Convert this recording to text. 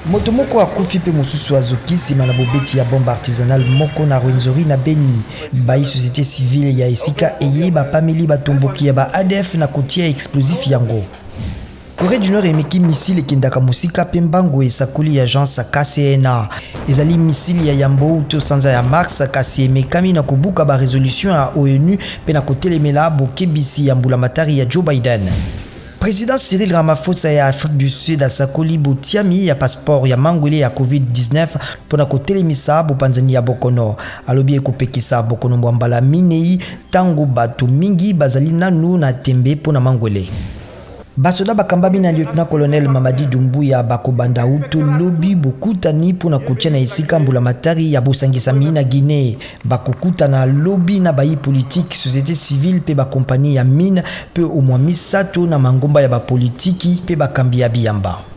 Moto moko akufi pe mosusu azoki nsima na bobeti ya bombe artisanal moko na Rwenzori na Beni. Bayi société civile ya esika eye bapameli batomboki ya ba ADF na kotia explosif yango. Corée du Nord emeki missile ekendaka mosika pe mbango esakoli ya agence KCNA. Ezali missile ya yambo uto sanza ya Mars kasi emekami na kobuka ba résolution ya ONU pe na kotelemela bokebisi ya mbulamatari ya Joe Biden. Président Cyril Ramaphosa ya Afrique du Sud asakoli botiami ya passeport ya mangwele ya COVID-19 pona kotelemisa bopanzani ya bokono. Alobi ekopekisa bokono mbala minei tango bato mingi bazali nanu na tembe pona mangwele. Basoda bakambami na lieutenant colonel Mamadi Doumbouya bakobanda uto lobi bokutani pona kotia na esika mbulamatari ya bosangisami na Guinée. Bakokutana lobi na bayi politique, société civile pe ba compagnie ya mine pe au moins misato na mangomba ya ba politiki pe bakambi ya biyamba.